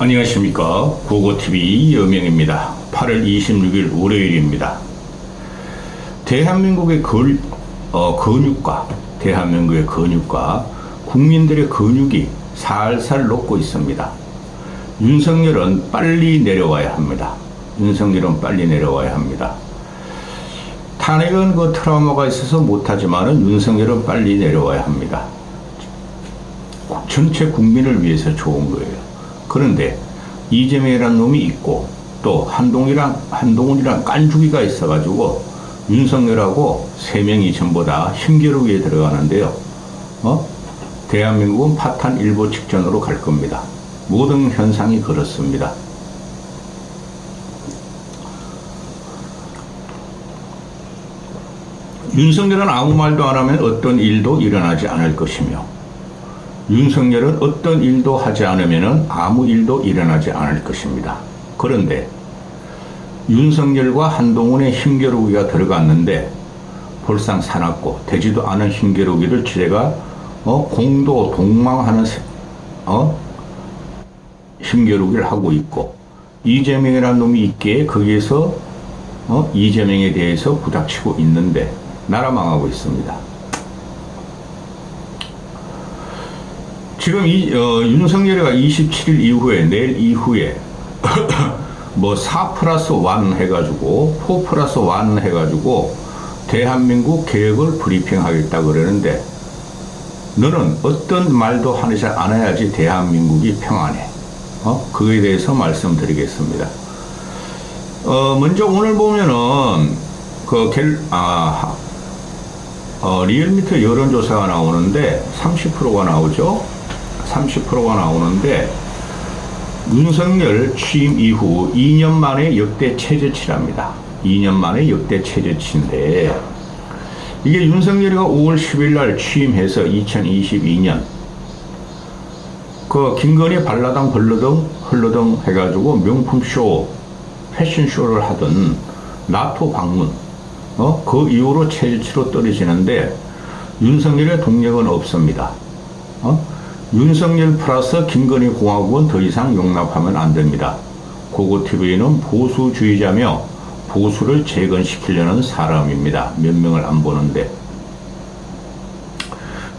안녕하십니까. 고고TV 여명입니다. 8월 26일 월요일입니다. 대한민국의 대한민국의 근육과 국민들의 근육이 살살 녹고 있습니다. 윤석열은 빨리 내려와야 합니다. 윤석열은 빨리 내려와야 합니다. 탄핵은 그 트라우마가 있어서 못하지만은 윤석열은 빨리 내려와야 합니다. 전체 국민을 위해서 좋은 거예요. 그런데 이재명이라는 놈이 있고 또 한동훈이랑 깐죽이가 있어가지고 윤석열하고 세 명이 전부 다 힘겨루기에 들어가는데요. 대한민국은 파탄 일보 직전으로 갈 겁니다. 모든 현상이 그렇습니다. 윤석열은 아무 말도 안 하면 어떤 일도 일어나지 않을 것이며 윤석열은 어떤 일도 하지 않으면 아무 일도 일어나지 않을 것입니다. 그런데 윤석열과 한동훈의 힘겨루기가 들어갔는데 볼상 사납고 되지도 않은 힘겨루기를 제가 공도 동망하는 힘겨루기를 하고 있고 이재명이라는 놈이 있기에 거기에서 이재명에 대해서 부닥치고 있는데 나라 망하고 있습니다. 지금 윤석열이가 27일 이후에 내일 이후에 뭐 4+1 해가지고 4+1 해가지고 대한민국 개혁을 브리핑하겠다 그러는데 너는 어떤 말도 하지 않아야지 대한민국이 평안해. 그거에 대해서 말씀드리겠습니다. 먼저 오늘 보면은 리얼미터 여론조사가 나오는데 30%가 나오죠. 30%가 나오는데 윤석열 취임 이후 2년 만에 역대 최저치랍니다. 2년 만에 역대 최저치인데 이게 윤석열이가 5월 10일 날 취임해서 2022년 그 김건희 발라당 헐러덩 해가지고 명품쇼 패션쇼를 하던 나토 방문 그 이후로 최저치로 떨어지는데 윤석열의 동력은 없습니다. 윤석열 플러스 김건희 공화국은 더 이상 용납하면 안 됩니다. 고고TV는 보수주의자며 보수를 재건시키려는 사람입니다. 몇 명을 안 보는데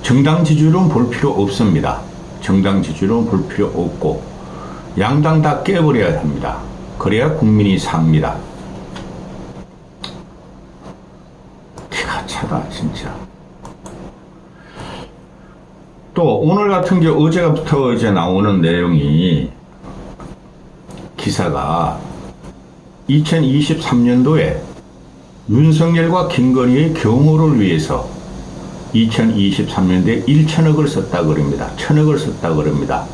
정당 지지율은 볼 필요 없습니다. 정당 지지율은 볼 필요 없고 양당 다 깨버려야 합니다. 그래야 국민이 삽니다. 티가 차다 진짜. 또 오늘 같은 경우 어제부터 이제 나오는 내용이 기사가 2023년도에 윤석열과 김건희의 경호를 위해서 2023년도에 1천억을 썼다 그럽니다. 1천억을 썼다 그럽니다.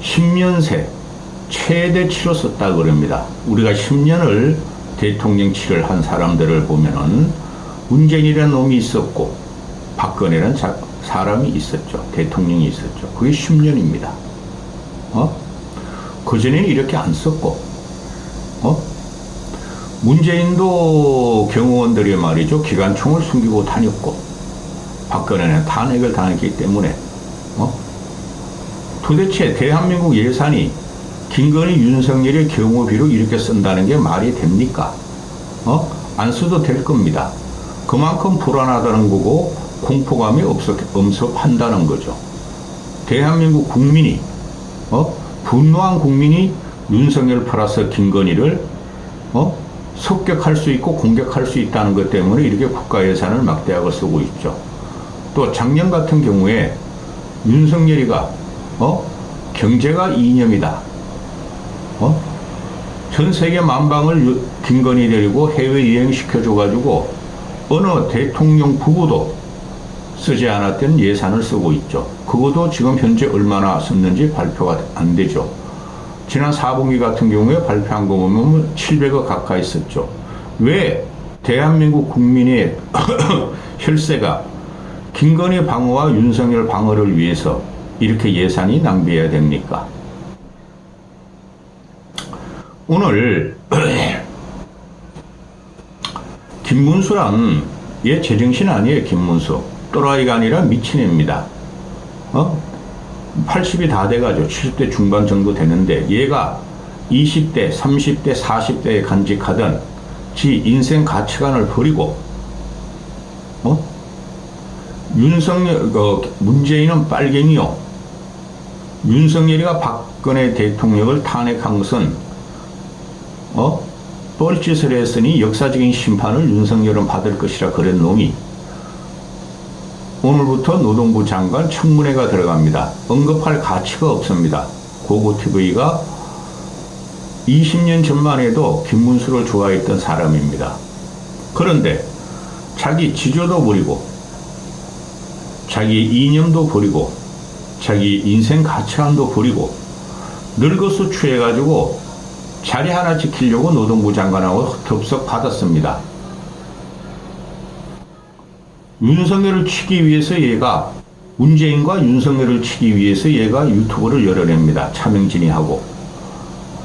10년 새 최대치로 썼다 그럽니다. 우리가 10년을 대통령치를 한 사람들을 보면은 문재인이라는 놈이 있었고 박근혜라는 사람이 있었죠. 대통령이 있었죠. 그게 10년입니다. 그전에는 이렇게 안 썼고, 문재인도 경호원들이 말이죠. 기관총을 숨기고 다녔고, 박근혜는 탄핵을 당했기 때문에, 도대체 대한민국 예산이 김건희 윤석열의 경호비로 이렇게 쓴다는 게 말이 됩니까? 안 써도 될 겁니다. 그만큼 불안하다는 거고, 공포감이 엄습한다는 거죠. 대한민국 국민이, 분노한 국민이 윤석열 플러스 김건희를, 습격할 수 있고 공격할 수 있다는 것 때문에 이렇게 국가 예산을 막대하게 쓰고 있죠. 또 작년 같은 경우에 윤석열이가, 경제가 이념이다. 전 세계 만방을 김건희 데리고 해외 여행시켜줘가지고 어느 대통령 부부도 쓰지 않았던 예산을 쓰고 있죠. 그것도 지금 현재 얼마나 썼는지 발표가 안 되죠. 지난 4분기 같은 경우에 발표한 거 보면 700억 가까이 썼죠. 왜 대한민국 국민의 혈세가 김건희 방어와 윤석열 방어를 위해서 이렇게 예산이 낭비해야 됩니까? 오늘 김문수란 얘 제정신 아니에요. 김문수 또라이가 아니라 미친애입니다. 80이 다 돼가죠. 70대 중반 정도 되는데 얘가 20대, 30대, 40대에 간직하던 지 인생 가치관을 버리고 윤석열, 문재인은 빨갱이요. 윤석열이가 박근혜 대통령을 탄핵한 것은 뻘짓을 했으니 역사적인 심판을 윤석열은 받을 것이라 그런 놈이 오늘부터 노동부 장관 청문회가 들어갑니다. 언급할 가치가 없습니다. 고고TV가 20년 전만 해도 김문수를 좋아했던 사람입니다. 그런데 자기 지조도 버리고 자기 이념도 버리고 자기 인생 가치관도 버리고 늙어서 취해가지고 자리 하나 지키려고 노동부 장관하고 덥석 받았습니다. 윤석열을 치기 위해서 얘가 문재인과 윤석열을 치기 위해서 얘가 유튜브를 열어냅니다. 차명진이하고.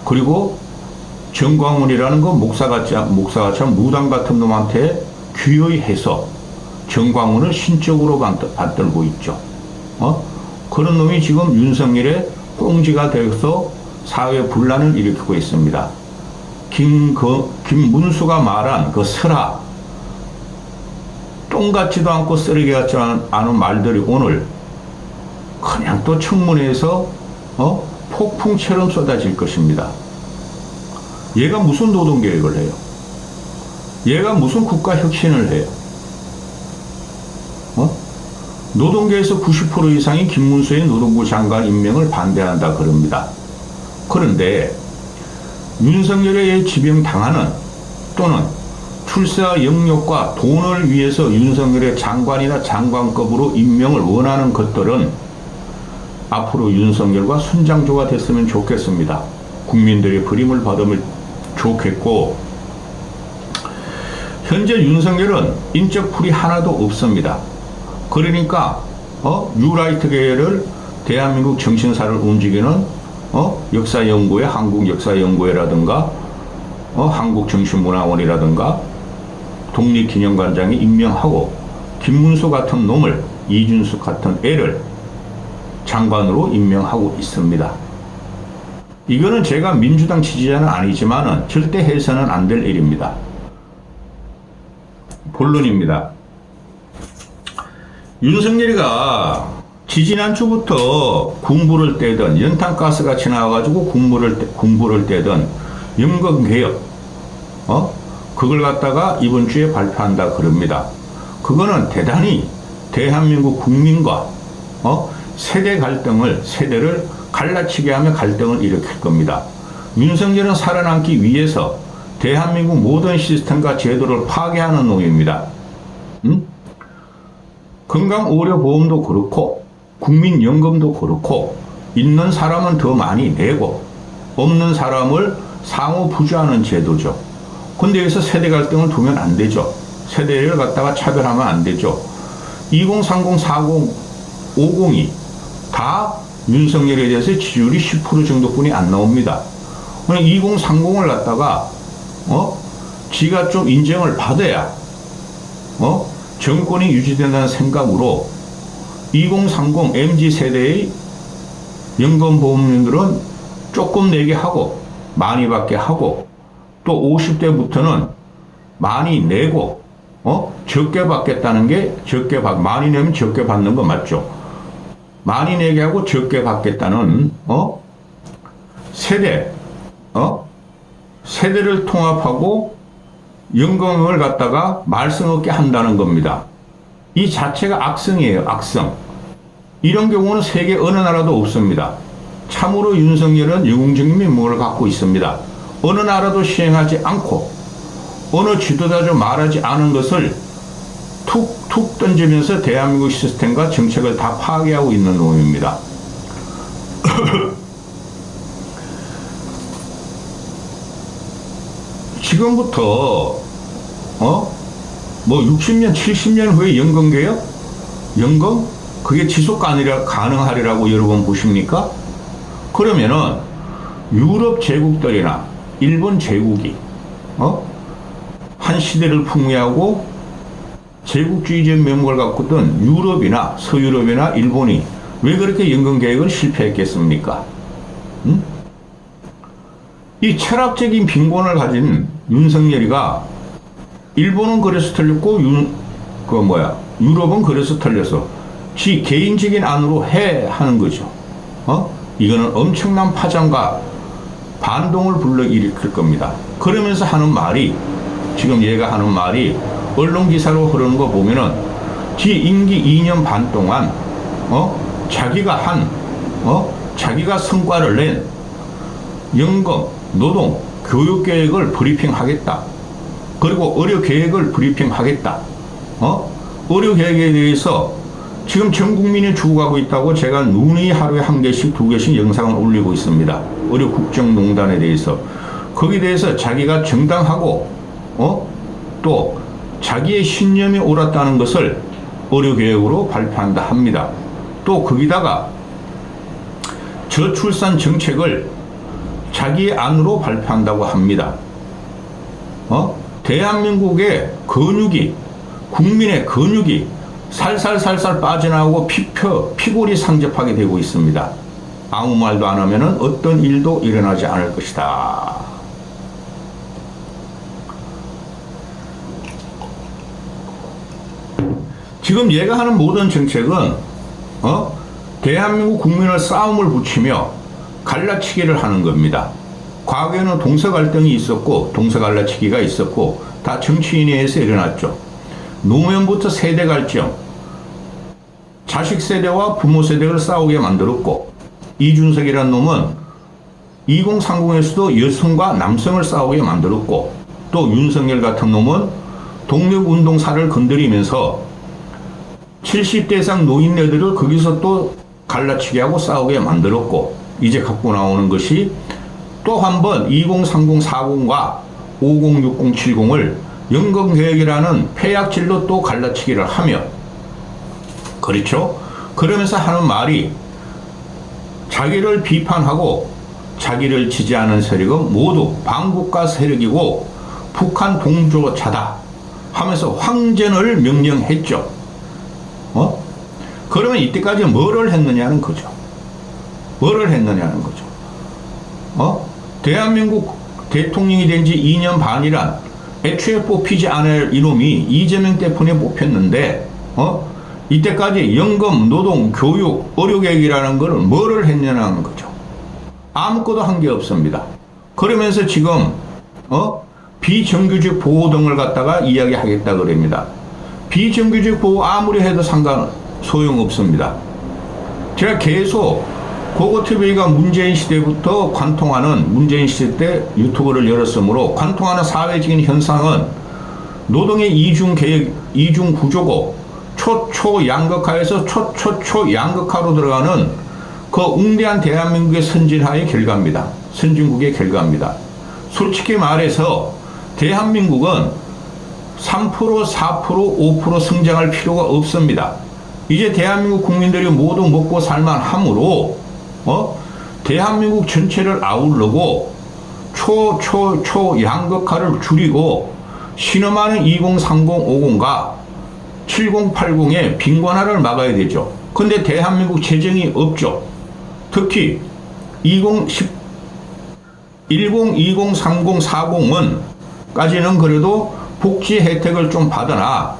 그리고 정광훈이라는 거 목사같이 무당 같은 놈한테 귀여이 해서 정광훈을 신적으로 받들고 있죠. 그런 놈이 지금 윤석열의 꽁지가 되어서 사회 분란을 일으키고 있습니다. 김문수가 말한 그 설화, 똥 같지도 않고 쓰레기 같지 않은 말들이 오늘 그냥 또 청문회에서 폭풍처럼 쏟아질 것입니다. 얘가 무슨 노동계획을 해요? 얘가 무슨 국가혁신을 해요? 노동계에서 90% 이상이 김문수의 노동부 장관 임명을 반대한다 그럽니다. 그런데 윤석열에 지명당하는 또는 출세와 영역과 돈을 위해서 윤석열의 장관이나 장관급으로 임명을 원하는 것들은 앞으로 윤석열과 순장조가 됐으면 좋겠습니다. 국민들의 그림을 받으면 좋겠고, 현재 윤석열은 인적 풀이 하나도 없습니다. 그러니까 뉴라이트 계열을 대한민국 정신사를 움직이는 역사연구회, 한국역사연구회라든가 한국정신문화원이라든가 독립기념관장에 임명하고 김문수 같은 놈을, 이준석 같은 애를 장관으로 임명하고 있습니다. 이거는 제가 민주당 지지자는 아니지만은 절대 해서는 안 될 일입니다. 본론입니다. 윤석열이가 지지난주부터 군부를 떼던, 연탄가스같이 나와가지고 군부를 떼던 연금개혁, 그걸 갖다가 이번 주에 발표한다 그럽니다. 그거는 대단히 대한민국 국민과 세대를 갈라치게 하며 갈등을 일으킬 겁니다. 윤석열은 살아남기 위해서 대한민국 모든 시스템과 제도를 파괴하는 놈입니다. 건강의료보험도 그렇고 국민연금도 그렇고 있는 사람은 더 많이 내고 없는 사람을 상호 부주하는 제도죠. 근데 여기서 세대 갈등을 두면 안 되죠. 세대를 갖다가 차별하면 안 되죠. 2030, 40, 50이 다 윤석열에 대해서 지지율이 10% 정도뿐이 안 나옵니다. 2030을 갖다가 지가 좀 인정을 받아야 정권이 유지된다는 생각으로 2030 MZ세대의 연금보험료들은 조금 내게 하고 많이 받게 하고 또 50대부터는 많이 내고 적게 받겠다는 게 많이 내면 적게 받는 거 맞죠? 많이 내게 하고 적게 받겠다는 세대를 통합하고 연금을 갖다가 말썽 없게 한다는 겁니다. 이 자체가 악성이에요. 악성. 이런 경우는 세계 어느 나라도 없습니다. 참으로 윤석열은 영웅적인 면목을 갖고 있습니다. 어느 나라도 시행하지 않고 어느 지도자도 말하지 않은 것을 툭툭 던지면서 대한민국 시스템과 정책을 다 파괴하고 있는 놈입니다. 지금부터 60년 70년 후에 연금개혁? 연금? 그게 지속 가능하리라고 여러분 보십니까? 그러면은 유럽 제국들이나 일본 제국이 한 시대를 풍미하고 제국주의적 면목을 갖고 있던 유럽이나 서유럽이나 일본이 왜 그렇게 연금 개혁을 실패했겠습니까? 응? 이 철학적인 빈곤을 가진 윤석열이가 일본은 그래서 틀렸고 유럽은 그래서 틀려서 지 개인적인 안으로 해 하는 거죠. 이거는 엄청난 파장과 반동을 불러일으킬 겁니다. 그러면서 하는 말이, 지금 얘가 하는 말이 언론 기사로 흐르는 거 보면은 지 임기 2년 반 동안 자기가 성과를 낸 연금, 노동, 교육 계획을 브리핑하겠다. 그리고 의료 계획을 브리핑하겠다. 의료 계획에 대해서 지금 전 국민이 죽어가고 있다고 제가 누누이 하루에 1개씩 2개씩 영상을 올리고 있습니다. 의료 국정농단에 대해서. 거기에 대해서 자기가 정당하고 또 자기의 신념이 옳았다는 것을 의료계획으로 발표한다 합니다. 또 거기다가 저출산 정책을 자기의 안으로 발표한다고 합니다. 대한민국의 근육이, 국민의 근육이 살살살살 빠져나오고 피골이 상접하게 되고 있습니다. 아무 말도 안 하면은 어떤 일도 일어나지 않을 것이다. 지금 얘가 하는 모든 정책은 대한민국 국민을 싸움을 붙이며 갈라치기를 하는 겁니다. 과거에는 동서갈등이 있었고 동서갈라치기가 있었고 다 정치인에 의해서 일어났죠. 노무현부터 세대 갈등, 자식 세대와 부모 세대를 싸우게 만들었고, 이준석이라는 놈은 2030에서도 여성과 남성을 싸우게 만들었고, 또 윤석열 같은 놈은 독립운동사를 건드리면서 70대 이상 노인네들을 거기서 또 갈라치기 하고 싸우게 만들었고, 이제 갖고 나오는 것이 또 한 번 2030, 40과 50, 60, 70을 연금개혁이라는 폐약질로 또 갈라치기를 하며, 그렇죠? 그러면서 하는 말이 자기를 비판하고 자기를 지지하는 세력은 모두 반국가 세력이고 북한 동조자다 하면서 황전을 명령했죠. 그러면 이때까지 뭐를 했느냐는 거죠. 뭐를 했느냐는 거죠. 대한민국 대통령이 된 지 2년 반이란 애초에 뽑히지 않을 이놈이 이재명 때문에 뽑혔는데, 이때까지 연금, 노동, 교육, 의료계획이라는 거를 뭐를 했냐는 거죠. 아무것도 한 게 없습니다. 그러면서 지금, 비정규직 보호 등을 갖다가 이야기하겠다 그럽니다. 비정규직 보호 아무리 해도 소용없습니다. 제가 계속 고고TV가 문재인 시대부터 관통하는, 문재인 시대 때 유튜브를 열었으므로 관통하는 사회적인 현상은 노동의 이중개혁, 이중구조고 초초양극화에서 초초초양극화로 들어가는 그 웅대한 대한민국의 선진화의 결과입니다. 선진국의 결과입니다. 솔직히 말해서 대한민국은 3%, 4%, 5% 성장할 필요가 없습니다. 이제 대한민국 국민들이 모두 먹고 살만 하므로 대한민국 전체를 아우르고 초양극화를 줄이고 신음하는 2030, 50과 70, 80의 빈곤화를 막아야 되죠. 근데 대한민국 재정이 없죠. 특히 10, 20, 30, 40은 까지는 그래도 복지 혜택을 좀 받으나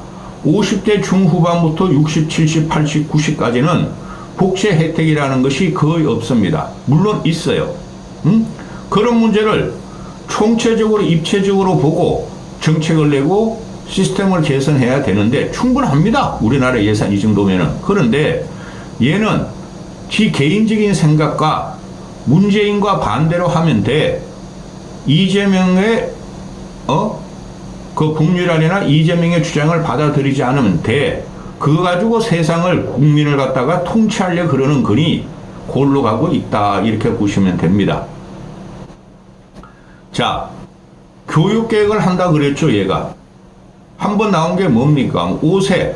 50대 중후반부터 60, 70, 80, 90까지는 복지 혜택이라는 것이 거의 없습니다. 물론 있어요. 그런 문제를 총체적으로 입체적으로 보고 정책을 내고 시스템을 개선해야 되는데 충분합니다. 우리나라 예산 이 정도면은. 그런데 얘는 지 개인적인 생각과 문재인과 반대로 하면 돼. 이재명의 그 국률안이나 이재명의 주장을 받아들이지 않으면 돼. 그거 가지고 세상을, 국민을 갖다가 통치하려 그러는 거니 골로 가고 있다, 이렇게 보시면 됩니다. 자, 교육계획을 한다 그랬죠. 얘가 한번 나온 게 뭡니까? 5세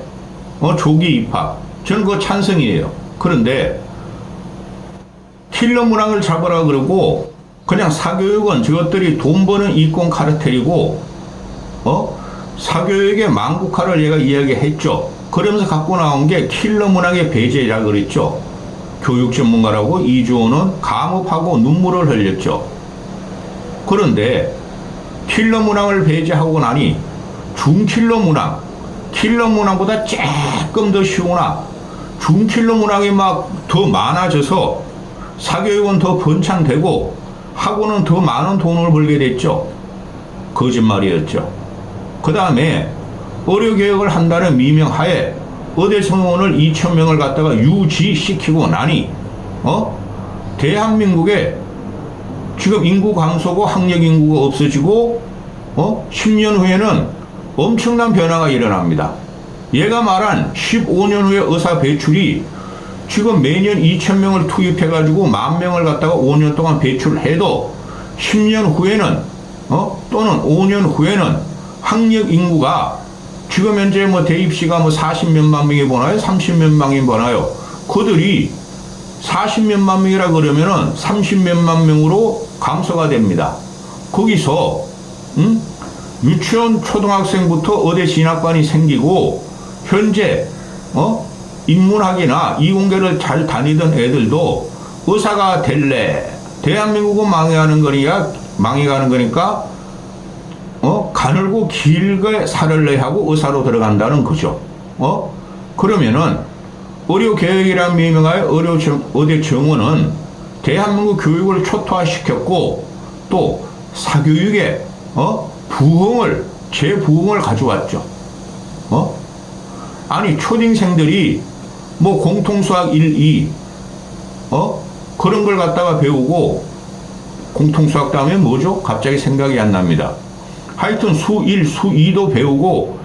조기 입학, 저는 그거 찬성이에요. 그런데 킬러 문항을 잡으라 그러고 그냥 사교육은 저것들이 돈 버는 이권 카르텔이고 사교육의 망국화를 얘가 이야기했죠. 그러면서 갖고 나온 게 킬러 문항의 배제라 그랬죠. 교육 전문가라고 이주호는 감업하고 눈물을 흘렸죠. 그런데 킬러 문항을 배제하고 나니 중킬러 문항, 킬러 문항보다 조금 더 쉬우나 중킬러 문항이 막 더 많아져서 사교육은 더 번창되고 학원은 더 많은 돈을 벌게 됐죠. 거짓말이었죠. 그 다음에 의료개혁을 한다는 미명하에 의대 성원을 2,000명을 갖다가 유지시키고 나니 대한민국에 지금 인구 감소고 학력 인구가 없어지고 10년 후에는 엄청난 변화가 일어납니다. 얘가 말한 15년 후에 의사 배출이 지금 매년 2,000명을 투입해가지고 10,000명을 갖다가 5년 동안 배출해도 10년 후에는 또는 5년 후에는 학력 인구가 지금 현재 대입시가 40몇만 명이 보나요? 30몇만 명이 보나요? 그들이 40몇만 명이라 그러면은 30몇만 명으로 감소가 됩니다. 거기서 유치원 초등학생부터 의대 진학반이 생기고 현재 인문학이나 이공계를 잘 다니던 애들도 의사가 될래. 대한민국은 망해가는 거니까 가늘고 길게 살을래 하고 의사로 들어간다는 거죠. 그러면은 의료개혁이라는 미명하에 의대 정원은 대한민국 교육을 초토화시켰고 또 사교육의 재부흥을 가져왔죠. 아니 초딩생들이 공통수학 1, 2 그런 걸 갖다가 배우고 공통수학 다음에 뭐죠? 갑자기 생각이 안 납니다. 하여튼 수 1, 수 2도 배우고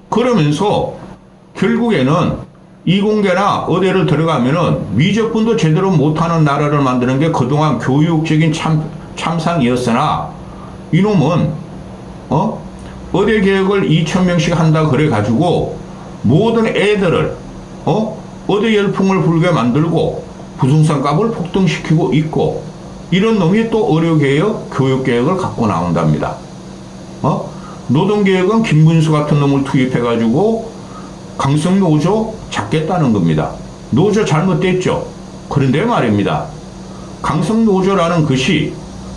그러면서 결국에는 이공계나 의대를 들어가면은 미적분도 제대로 못하는 나라를 만드는 게 그동안 교육적인 참상이었으나 이놈은 의대 개혁을 2,000명씩 한다 그래 가지고 모든 애들을 의대 열풍을 불게 만들고 부동산 값을 폭등시키고 있고 이런 놈이 또 의료개혁, 교육개혁을 갖고 나온답니다. 노동개혁은 김문수 같은 놈을 투입해가지고 강성노조 잡겠다는 겁니다. 노조 잘못됐죠. 그런데 말입니다. 강성노조라는 것이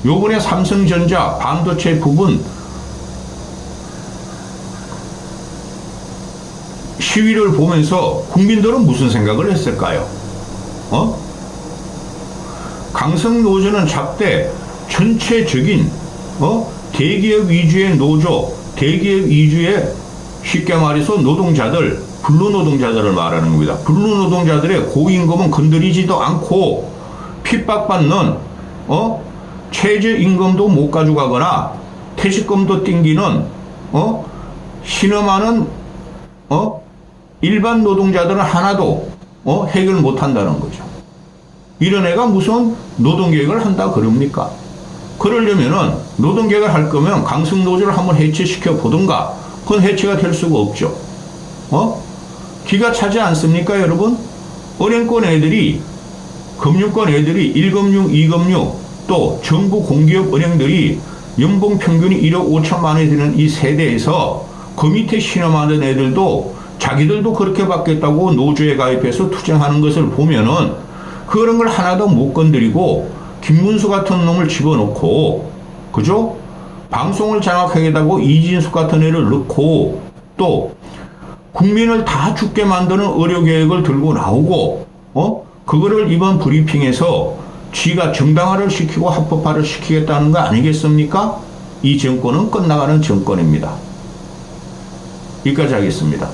요번에 삼성전자 반도체 부분 시위를 보면서 국민들은 무슨 생각을 했을까요? 강성노조는 잡되 전체적인 대기업 위주의 노조, 대기업 위주의 쉽게 말해서 노동자들, 근로노동자들을 말하는 겁니다. 근로노동자들의 고임금은 건드리지도 않고 핍박받는 최저임금도 못 가져가거나 퇴직금도 띵기는 신음하는 일반 노동자들은 하나도 해결 못한다는 거죠. 이런 애가 무슨 노동개혁을 한다 그럽니까? 그러려면은 노동개혁을 할 거면 강성노조를 한번 해체시켜 보든가. 그건 해체가 될 수가 없죠. 기가 차지 않습니까 여러분? 은행권 애들이, 금융권 애들이 1금융, 2금융 또 정부 공기업 은행들이 연봉 평균이 1억 5천만 원이 되는 이 세대에서 그 밑에 신음하는 애들도 자기들도 그렇게 받겠다고 노조에 가입해서 투쟁하는 것을 보면은 그런 걸 하나도 못 건드리고 김문수 같은 놈을 집어넣고 그죠? 방송을 장악하겠다고 이진숙 같은 애를 넣고 또 국민을 다 죽게 만드는 의료개혁을 들고 나오고 그거를 이번 브리핑에서 쥐가 정당화를 시키고 합법화를 시키겠다는 거 아니겠습니까? 이 정권은 끝나가는 정권입니다. 여기까지 하겠습니다.